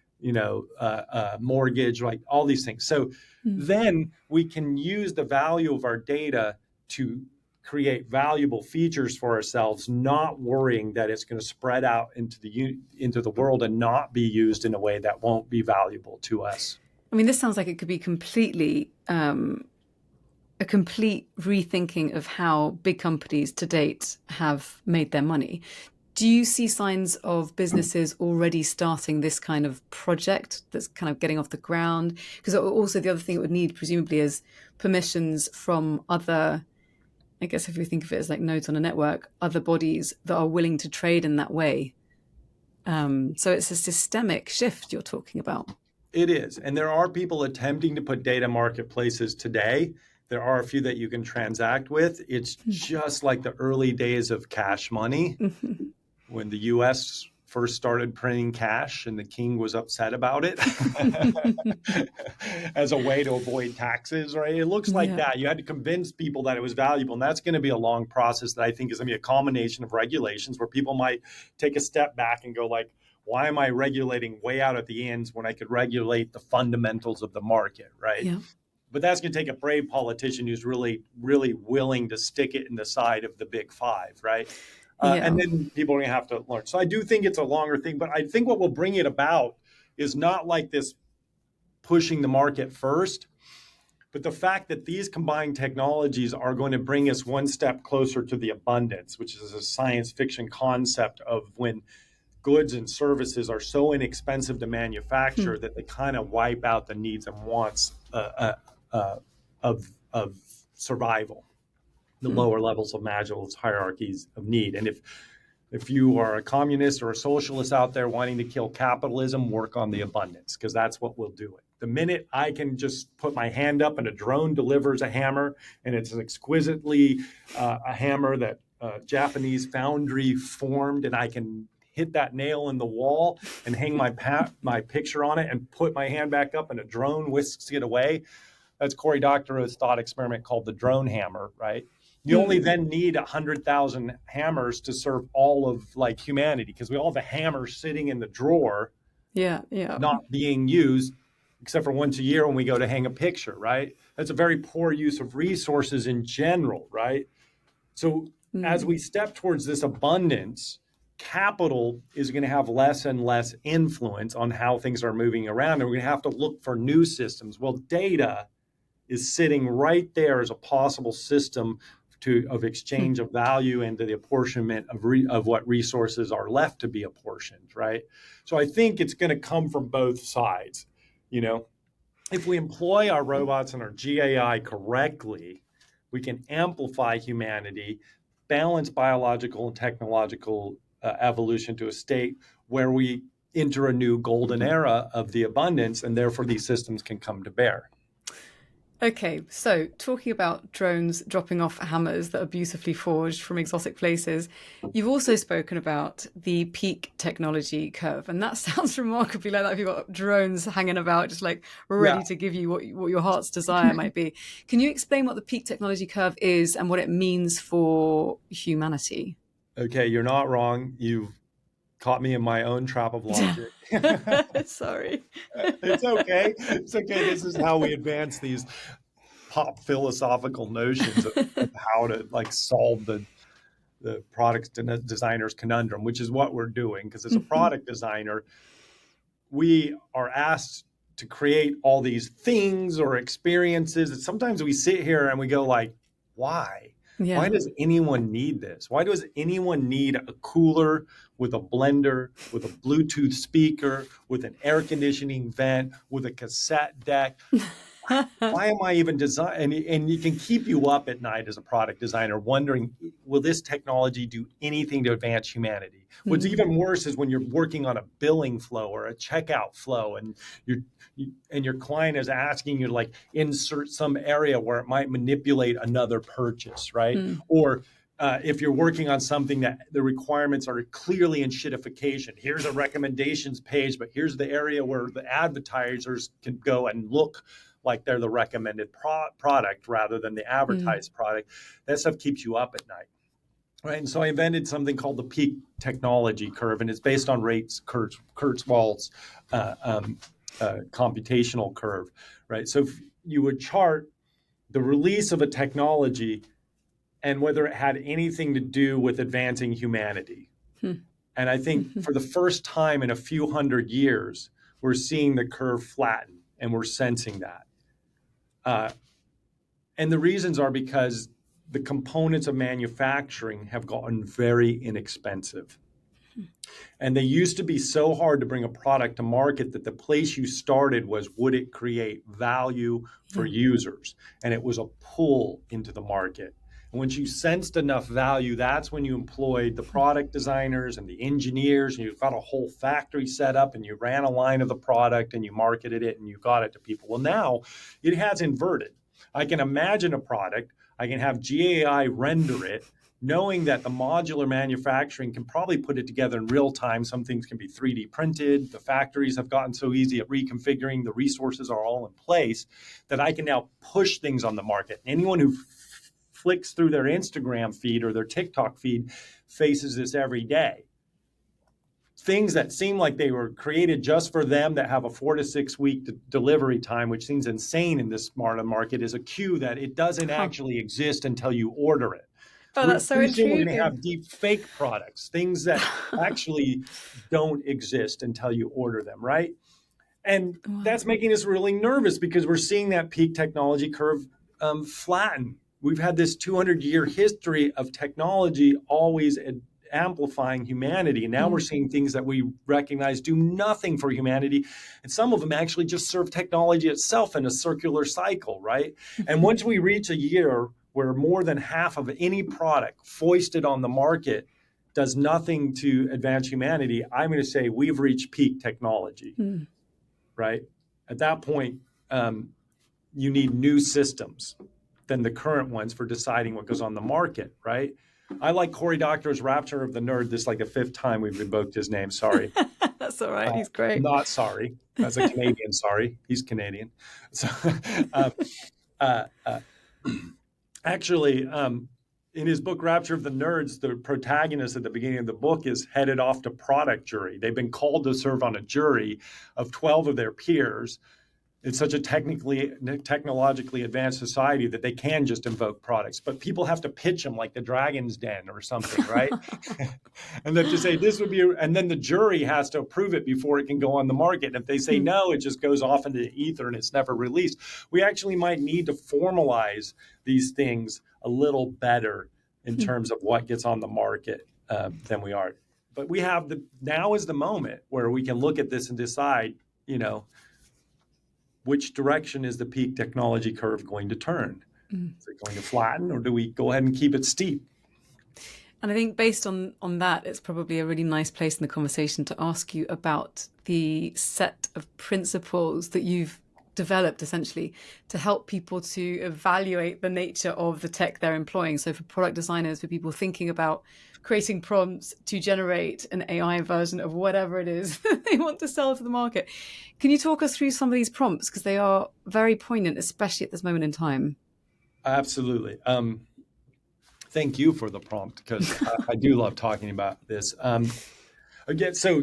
mortgage, like all these things. So then we can use the value of our data to create valuable features for ourselves, not worrying that it's going to spread out into the world and not be used in a way that won't be valuable to us. I mean, this sounds like it could be completely a complete rethinking of how big companies to date have made their money. Do you see signs of businesses already starting this kind of project that's kind of getting off the ground? Because also the other thing it would need presumably is permissions from other, I guess if we think of it as like nodes on a network, other bodies that are willing to trade in that way. So it's a systemic shift you're talking about. It is. And there are people attempting to put data marketplaces today. There are a few that you can transact with. It's just like the early days of cash money. When the U.S. first started printing cash and the king was upset about it as a way to avoid taxes, right? It looks like that. You had to convince people that it was valuable. And that's going to be a long process that I think is going to be a combination of regulations where people might take a step back and go like, why am I regulating way out at the ends when I could regulate the fundamentals of the market, right? Yeah. But that's going to take a brave politician who's really, really willing to stick it in the side of the big five, right? And then people are going to have to learn. So I do think it's a longer thing, but I think what will bring it about is not like this pushing the market first, but the fact that these combined technologies are going to bring us one step closer to the abundance, which is a science fiction concept of when goods and services are so inexpensive to manufacture that they kind of wipe out the needs and wants of survival. The lower levels of Maslow's hierarchies of need. And if you are a communist or a socialist out there wanting to kill capitalism, work on the abundance, because that's what will do it. The minute I can just put my hand up and a drone delivers a hammer, and it's an exquisitely a hammer that Japanese foundry formed, and I can hit that nail in the wall and hang my picture on it and put my hand back up and a drone whisks it away. That's Cory Doctorow's thought experiment called the drone hammer, right? You only then need 100,000 hammers to serve all of like humanity, because we all have a hammer sitting in the drawer, not being used except for once a year when we go to hang a picture, right? That's a very poor use of resources in general, right? So as we step towards this abundance, capital is going to have less and less influence on how things are moving around, and we're going to have to look for new systems. Well, data is sitting right there as a possible system of exchange of value and to the apportionment of what resources are left to be apportioned, right? So I think it's going to come from both sides. You know, if we employ our robots and our GAI correctly, we can amplify humanity, balance biological and technological evolution to a state where we enter a new golden era of the abundance, and therefore these systems can come to bear. Okay, so talking about drones dropping off hammers that are beautifully forged from exotic places, you've also spoken about the peak technology curve, and that sounds remarkably like that. If you've got drones hanging about, just like ready to give you what your heart's desire might be. Can you explain what the peak technology curve is and what it means for humanity? Okay, you're not wrong. You've caught me in my own trap of logic. Sorry. It's okay. It's okay. This is how we advance these pop philosophical notions of how to like solve the product designer's conundrum, which is what we're doing. Because as a product designer, we are asked to create all these things or experiences. And sometimes we sit here and we go like, why? Yeah. Why does anyone need this? Why does anyone need a cooler with a blender, with a Bluetooth speaker, with an air conditioning vent, with a cassette deck? Why am I even designing? And it can keep you up at night as a product designer wondering, will this technology do anything to advance humanity? What's even worse is when you're working on a billing flow or a checkout flow and your client is asking you to like insert some area where it might manipulate another purchase, right? Or if you're working on something that the requirements are clearly in shitification, here's a recommendations page, but here's the area where the advertisers can go and look like they're the recommended product rather than the advertised product. That stuff keeps you up at night, right? And so I invented something called the peak technology curve, and it's based on Kurzweil's computational curve, right? So if you would chart the release of a technology and whether it had anything to do with advancing humanity. And I think for the first time in a few hundred years, we're seeing the curve flatten, and we're sensing that. And the reasons are because the components of manufacturing have gotten very inexpensive. And they used to be so hard to bring a product to market that the place you started was, would it create value for users? And it was a pull into the market. And once you sensed enough value, that's when you employed the product designers and the engineers, and you've got a whole factory set up, and you ran a line of the product and you marketed it and you got it to people. Well, now it has inverted. I can imagine a product, I can have GAI render it, knowing that the modular manufacturing can probably put it together in real time. Some things can be 3D printed. The factories have gotten so easy at reconfiguring. The resources are all in place that I can now push things on the market. Anyone who flicks through their Instagram feed or their TikTok feed faces this every day. Things that seem like they were created just for them that have a 4 to 6 week delivery time, which seems insane in this smart market, is a cue that it doesn't actually exist until you order it. Oh, that's so Pretty soon we're going to intriguing. have deep fake products, things that actually don't exist until you order them, right? And that's making us really nervous because we're seeing that peak technology curve flatten. We've had this 200-year history of technology always amplifying humanity. And now we're seeing things that we recognize do nothing for humanity. And some of them actually just serve technology itself in a circular cycle, right? And once we reach a year where more than half of any product foisted on the market does nothing to advance humanity, I'm going to say we've reached peak technology, right? At that point, you need new systems than the current ones for deciding what goes on the market, right? I like Cory Doctorow's Rapture of the Nerd. This is like the 5th time we've invoked his name. Sorry. That's all right. He's great. Not sorry. As a Canadian, sorry. He's Canadian. So, actually, in his book, Rapture of the Nerds, the protagonist at the beginning of the book is headed off to product jury. They've been called to serve on a jury of 12 of their peers. it's such a technologically advanced society that they can just invoke products, but people have to pitch them like the Dragon's Den or something, right? And they have to say this would be, and then the jury has to approve it before it can go on the market. And if they say no, it just goes off into the ether and it's never released. We actually might need to formalize these things a little better in terms of what gets on the market than we are. But we have now is the moment where we can look at this and decide, which direction is the peak technology curve going to turn? Is it going to flatten, or do we go ahead and keep it steep? And I think based on that, it's probably a really nice place in the conversation to ask you about the set of principles that you've developed essentially to help people to evaluate the nature of the tech they're employing. So for product designers, for people thinking about creating prompts to generate an AI version of whatever it is that they want to sell to the market. Can you talk us through some of these prompts? Because they are very poignant, especially at this moment in time. Absolutely. Thank you for the prompt, because I do love talking about this. Again, so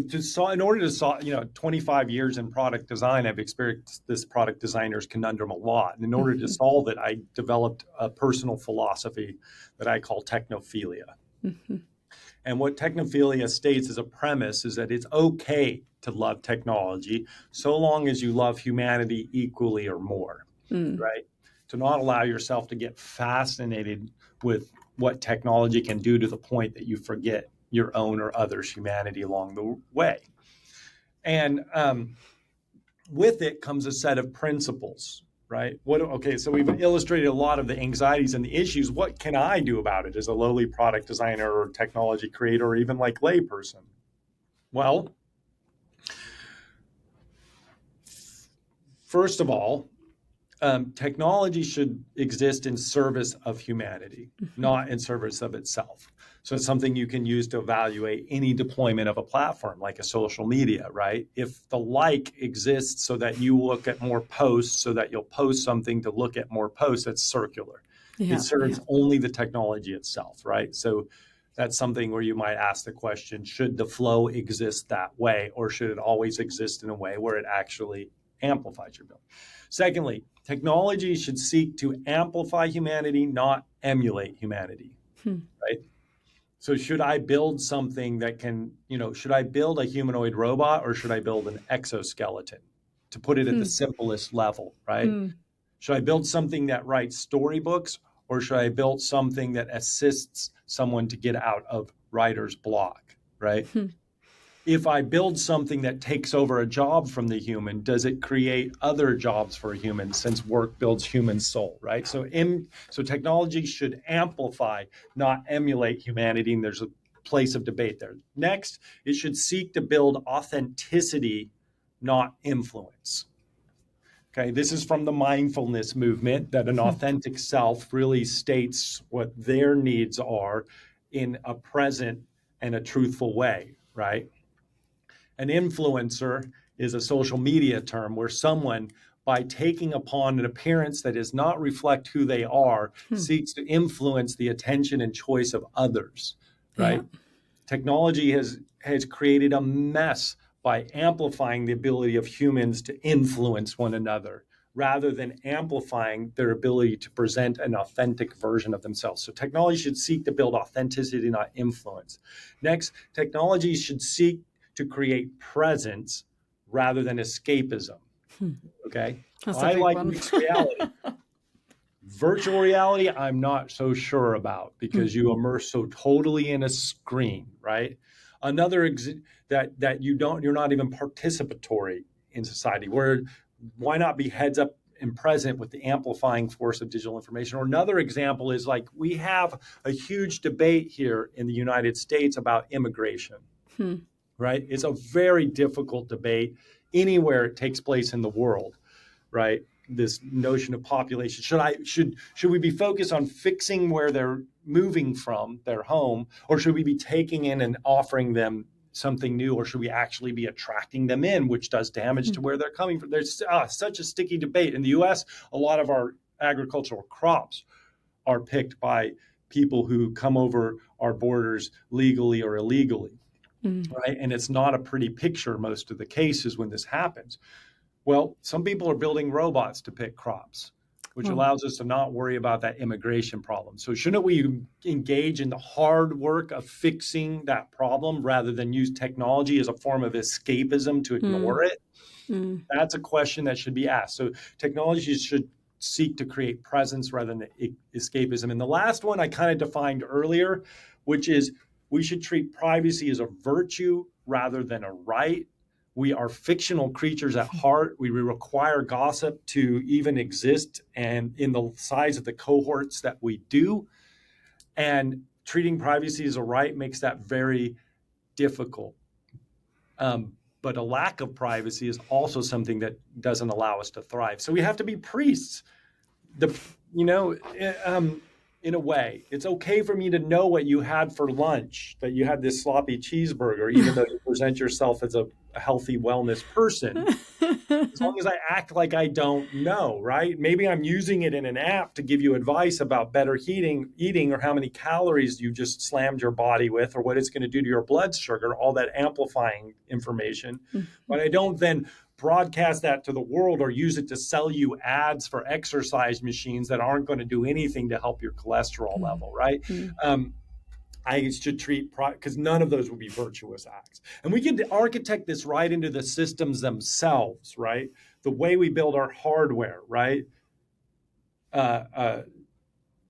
in order to solve, 25 years in product design, I've experienced this product designer's conundrum a lot. And in order to solve it, I developed a personal philosophy that I call technophilia. And what technophilia states as a premise is that it's okay to love technology so long as you love humanity equally or more, right? To not allow yourself to get fascinated with what technology can do to the point that you forget your own or others' humanity along the way. And with it comes a set of principles, right? So we've illustrated a lot of the anxieties and the issues. What can I do about it as a lowly product designer or technology creator, or even like layperson? Well, first of all, technology should exist in service of humanity, not in service of itself. So it's something you can use to evaluate any deployment of a platform, like a social media, right? If the like exists so that you look at more posts, so that you'll post something to look at more posts, that's circular. It serves only the technology itself, right? So that's something where you might ask the question, should the flow exist that way, or should it always exist in a way where it actually amplifies your build? Secondly, technology should seek to amplify humanity, not emulate humanity, right? So should I build something that can, should I build a humanoid robot, or should I build an exoskeleton, to put it at the simplest level, right? Should I build something that writes storybooks, or should I build something that assists someone to get out of writer's block, right? If I build something that takes over a job from the human, does it create other jobs for humans, since work builds human soul, right? So technology should amplify, not emulate humanity, and there's a place of debate there. Next, it should seek to build authenticity, not influence. Okay, this is from the mindfulness movement, that an authentic self really states what their needs are in a present and a truthful way, right? An influencer is a social media term where someone, by taking upon an appearance that does not reflect who they are, seeks to influence the attention and choice of others, right? Yeah. Technology has created a mess by amplifying the ability of humans to influence one another, rather than amplifying their ability to present an authentic version of themselves. So technology should seek to build authenticity, not influence. Next, technology should seek to create presence rather than escapism. Okay? I like mixed reality. Virtual reality, I'm not so sure about, because you immerse so totally in a screen, right? Another that you're not even participatory in society. Why not be heads up and present with the amplifying force of digital information? Or another example is, like, we have a huge debate here in the United States about immigration. Right? It's a very difficult debate anywhere it takes place in the world, right? This notion of population. Should we be focused on fixing where they're moving from, their home, or should we be taking in and offering them something new, or should we actually be attracting them in, which does damage to where they're coming from? There's such a sticky debate. In the US, a lot of our agricultural crops are picked by people who come over our borders legally or illegally. Right. And it's not a pretty picture most of the cases when this happens. Well, some people are building robots to pick crops, which Well, allows us to not worry about that immigration problem. So shouldn't we engage in the hard work of fixing that problem rather than use technology as a form of escapism to mm, ignore it? mm, That's a question that should be asked. So technology should seek to create presence rather than escapism. And the last one I kind of defined earlier, which is we should treat privacy as a virtue rather than a right. We are fictional creatures at heart. We require gossip to even exist, and in the size of the cohorts that we do. And treating privacy as a right makes that very difficult. But a lack of privacy is also something that doesn't allow us to thrive. So we have to be priests. The you know, in a way, it's okay for me to know what you had for lunch, that you had this sloppy cheeseburger, even though you present yourself as a healthy wellness person. As long as I act like I don't know, right? Maybe I'm using it in an app to give you advice about better eating, or how many calories you just slammed your body with, or what it's going to do to your blood sugar, all that amplifying information. But I don't then broadcast that to the world or use it to sell you ads for exercise machines that aren't going to do anything to help your cholesterol level, right? I should treat, because none of those would be virtuous acts. And we can architect this right into the systems themselves, right? The way we build our hardware, right?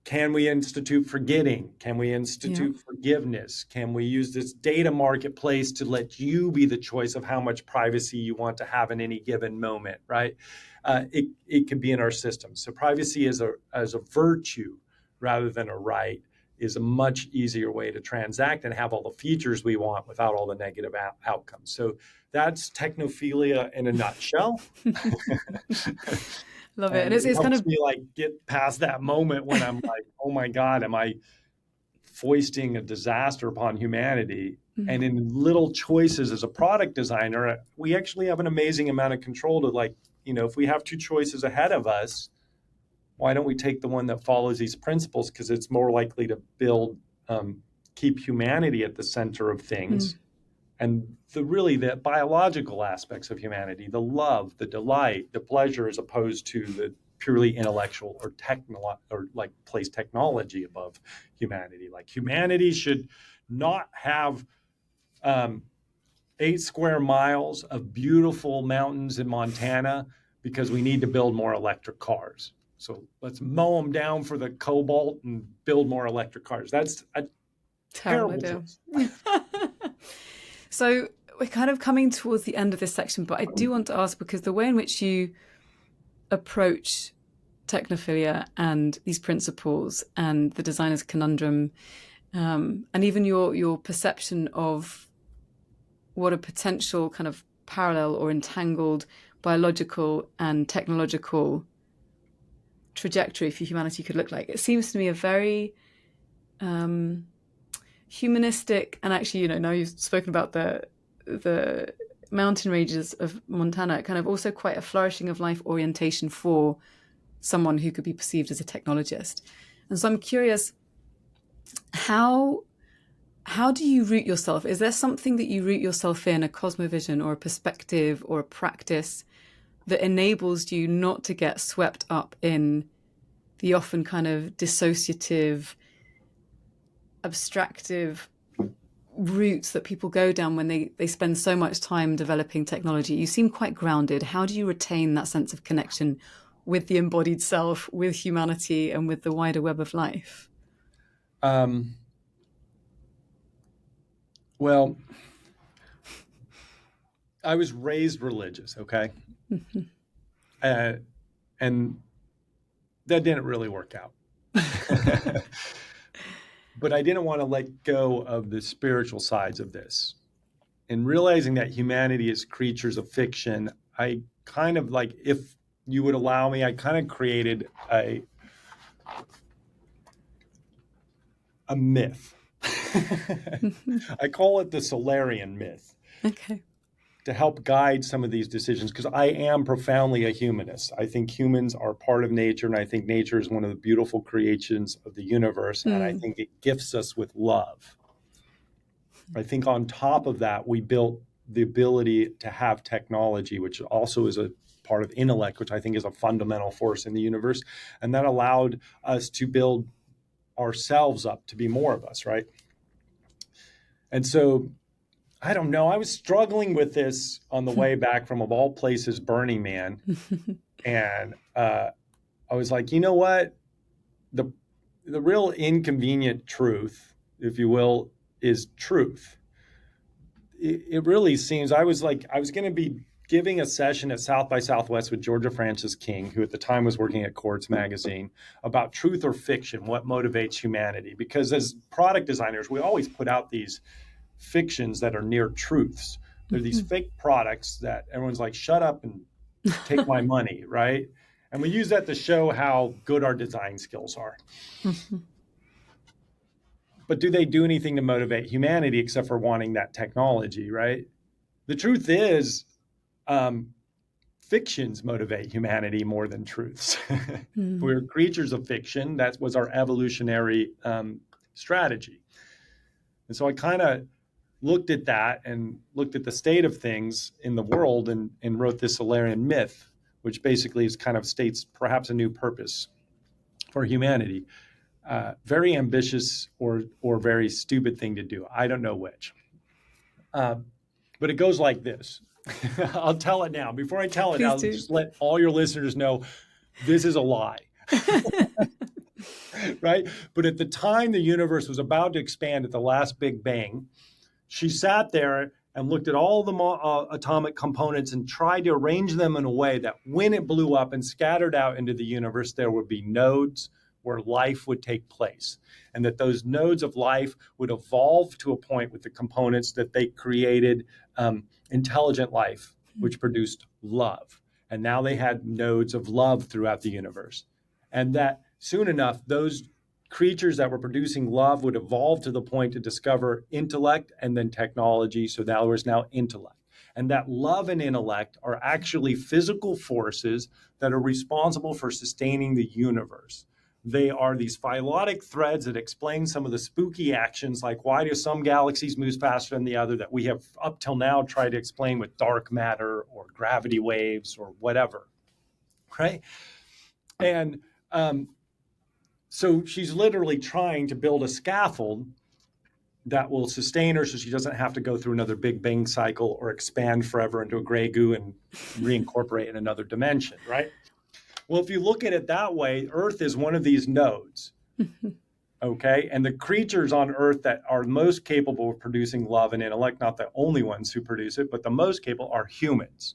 Can we institute forgetting? Can we institute forgiveness? Can we use this data marketplace to let you be the choice of how much privacy you want to have in any given moment, right? It could be in our system. So privacy as a virtue rather than a right is a much easier way to transact and have all the features we want without all the negative outcomes. So that's technophilia in a nutshell. love it. And And it it's kind helps of, me like get past that moment when I'm like, oh my God, am I foisting a disaster upon humanity? And in little choices as a product designer, we actually have an amazing amount of control to, like, if we have two choices ahead of us, why don't we take the one that follows these principles? Because it's more likely to keep humanity at the center of things. And the biological aspects of humanity, the love, the delight, the pleasure, as opposed to the purely intellectual or place technology above humanity. Like, humanity should not have 8 square miles of beautiful mountains in Montana because we need to build more electric cars. So let's mow them down for the cobalt and build more electric cars. That's a terrible terrible idea. choice. So we're kind of coming towards the end of this section, but I do want to ask, because the way in which you approach technophilia and these principles and the designer's conundrum, and even your perception of what a potential kind of parallel or entangled biological and technological trajectory for humanity could look like. It seems to me a very humanistic, and actually, now you've spoken about the mountain ranges of Montana, kind of also quite a flourishing of life orientation for someone who could be perceived as a technologist. And so I'm curious, how do you root yourself? Is there something that you root yourself in, a cosmovision or a perspective or a practice that enables you not to get swept up in the often kind of dissociative, abstractive routes that people go down when they spend so much time developing technology? You seem quite grounded. How do you retain that sense of connection with the embodied self, with humanity, and with the wider web of life? Well, I was raised religious, okay? And that didn't really work out. But I didn't want to let go of the spiritual sides of this. And realizing that humanity is creatures of fiction, I kind of, like, if you would allow me, I kind of created a myth. I call it the Solarian myth. Okay. To help guide some of these decisions, because I am profoundly a humanist. I think humans are part of nature, and I think nature is one of the beautiful creations of the universe, and I think it gifts us with love. I think on top of that, we built the ability to have technology, which also is a part of Intellect, which I think is a fundamental force in the universe. And that allowed us to build ourselves up to be more of us, right? And so, I don't know, I was struggling with this on the way back from, of all places, Burning Man. And I was like, you know what? The real inconvenient truth, if you will, is truth. It really seems, I was going to be giving a session at South by Southwest with Georgia Francis King, who at the time was working at Quartz Magazine, about truth or fiction, what motivates humanity. Because as product designers, we always put out these fictions that are near truths. They're these fake products that everyone's like, shut up and take my money, right? And we use that to show how good our design skills are. But do they do anything to motivate humanity except for wanting that technology, right? The truth is, fictions motivate humanity more than truths. We're creatures of fiction. That was our evolutionary strategy. And so I kind of looked at that and looked at the state of things in the world and wrote this Solarian myth, which basically is kind of states perhaps a new purpose for humanity. Very ambitious or very stupid thing to do. I don't know which. But it goes like this. I'll tell it now. Before I tell it, I'll just let all your listeners know this is a lie. Right? But at the time the universe was about to expand at the last Big Bang, she sat there and looked at all the atomic components and tried to arrange them in a way that when it blew up and scattered out into the universe, there would be nodes where life would take place, and that those nodes of life would evolve to a point with the components that they created intelligent life, which produced love. And now they had nodes of love throughout the universe. And that soon enough, those creatures that were producing love would evolve to the point to discover intellect and then technology. So now there's now intellect. And that love and intellect are actually physical forces that are responsible for sustaining the universe. They are these phylotic threads that explain some of the spooky actions, like why do some galaxies move faster than the other, that we have up till now tried to explain with dark matter or gravity waves or whatever, right? And so she's literally trying to build a scaffold that will sustain her so she doesn't have to go through another Big Bang cycle or expand forever into a gray goo and reincorporate in another dimension, right? Well, if you look at it that way, Earth is one of these nodes, okay? And the creatures on Earth that are most capable of producing love and intellect, not the only ones who produce it, but the most capable are humans.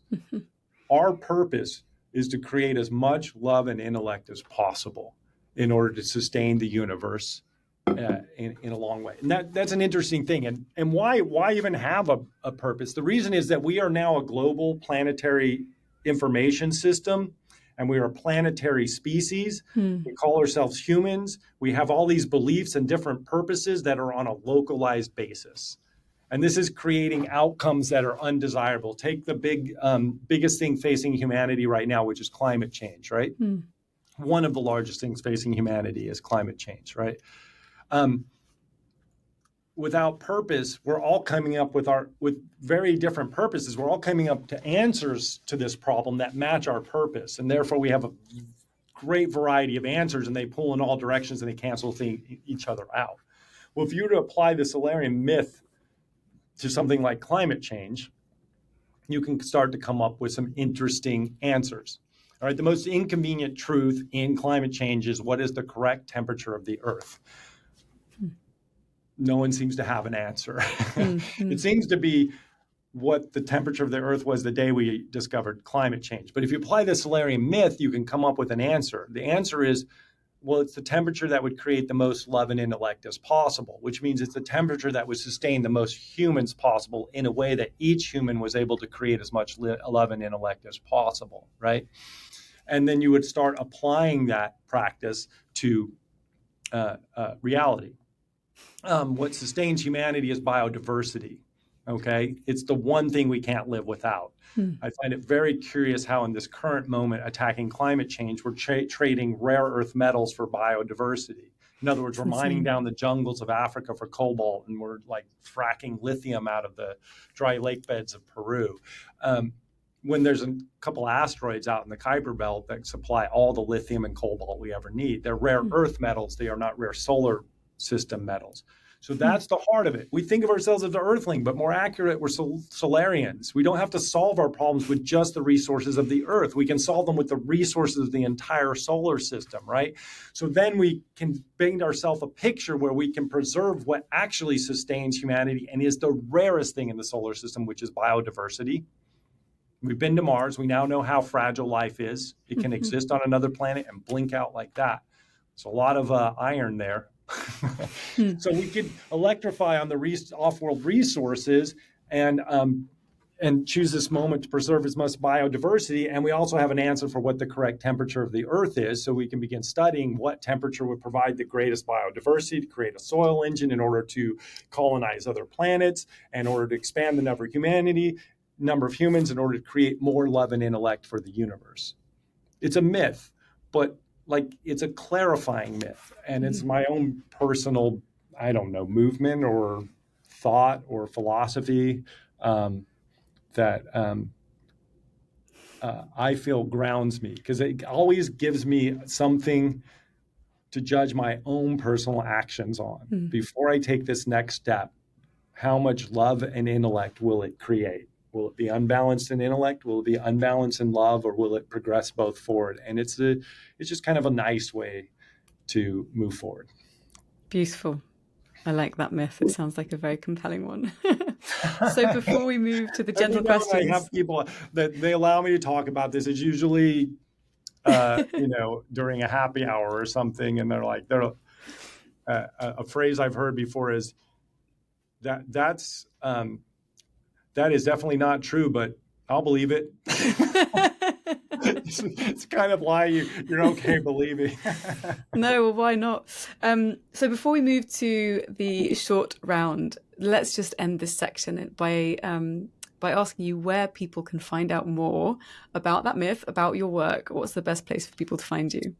Our purpose is to create as much love and intellect as possible in order to sustain the universe in a long way. And that's an interesting thing. And why even have a purpose? The reason is that we are now a global planetary information system, and we are a planetary species. We call ourselves humans. We have all these beliefs and different purposes that are on a localized basis. And this is creating outcomes that are undesirable. Take the biggest thing facing humanity right now, which is climate change, right? One of the largest things facing humanity is climate change, right? Without purpose, we're all coming up with very different purposes. We're all coming up to answers to this problem that match our purpose. And therefore we have a great variety of answers, and they pull in all directions and they cancel each other out. Well, if you were to apply the Solarian myth to something like climate change, you can start to come up with some interesting answers. All right, the most inconvenient truth in climate change is what is the correct temperature of the Earth? No one seems to have an answer. It seems to be what the temperature of the Earth was the day we discovered climate change. But if you apply the Solarian myth, you can come up with an answer. The answer is, well, it's the temperature that would create the most love and intellect as possible, which means it's the temperature that would sustain the most humans possible in a way that each human was able to create as much love and intellect as possible, right? And then you would start applying that practice to reality. What sustains humanity is biodiversity, okay? It's the one thing we can't live without. I find it very curious how in this current moment attacking climate change, we're trading rare earth metals for biodiversity. In other words, we're mining down the jungles of Africa for cobalt, and we're like fracking lithium out of the dry lake beds of Peru. when there's a couple asteroids out in the Kuiper Belt that supply all the lithium and cobalt we ever need. They're rare earth metals. They are not rare solar system metals. So that's the heart of it. We think of ourselves as an earthling, but more accurate, we're Solarians. We don't have to solve our problems with just the resources of the earth. We can solve them with the resources of the entire solar system, right? So then we can paint ourselves a picture where we can preserve what actually sustains humanity and is the rarest thing in the solar system, which is biodiversity. We've been to Mars. We now know how fragile life is. It can exist on another planet and blink out like that. It's a lot of iron there. So we could electrify on the off-world resources and choose this moment to preserve as much biodiversity. And we also have an answer for what the correct temperature of the Earth is, so we can begin studying what temperature would provide the greatest biodiversity to create a soil engine in order to colonize other planets, in order to expand the number of humans, in order to create more love and intellect for the universe. It's a myth, but it's a clarifying myth, and it's my own personal, movement or thought or philosophy that I feel grounds me, because it always gives me something to judge my own personal actions on. Before I take this next step, how much love and intellect will it create? Will it be unbalanced in intellect? Will it be unbalanced in love, or will it progress both forward? And it's just kind of a nice way to move forward. Beautiful. I like that myth. It sounds like a very compelling one. So before we move to the general questions, I have people that they allow me to talk about this. It's usually, during a happy hour or something, and they're like, a phrase I've heard before is that is definitely not true, but I'll believe it. It's kind of why you're okay believing. No, well, why not? So before we move to the short round, let's just end this section by asking you where people can find out more about that myth, about your work. What's the best place for people to find you?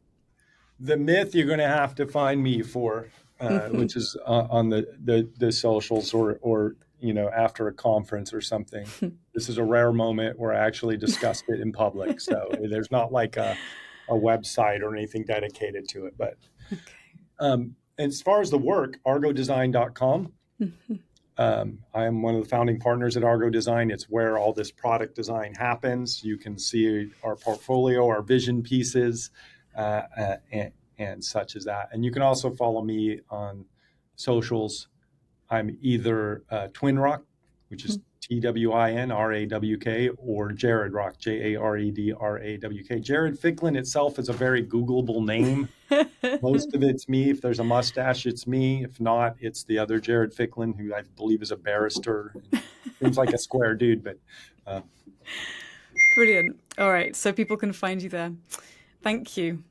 The myth you're going to have to find me for, which is on the socials or after a conference or something. This is a rare moment where I actually discussed it in public. So there's not like a website or anything dedicated to it. But as far as the work, argodesign.com. I am one of the founding partners at ArgoDesign. It's where all this product design happens. You can see our portfolio, our vision pieces, and such as that. And you can also follow me on socials. I'm either Twin Rock, which is TWINRAWK, or Jared Rock, JAREDRAWK. Jared Ficklin itself is a very Googleable name. Most of it's me. If there's a mustache, it's me. If not, it's the other Jared Ficklin, who I believe is a barrister. Seems like a square dude, but... Brilliant. All right, so people can find you there. Thank you.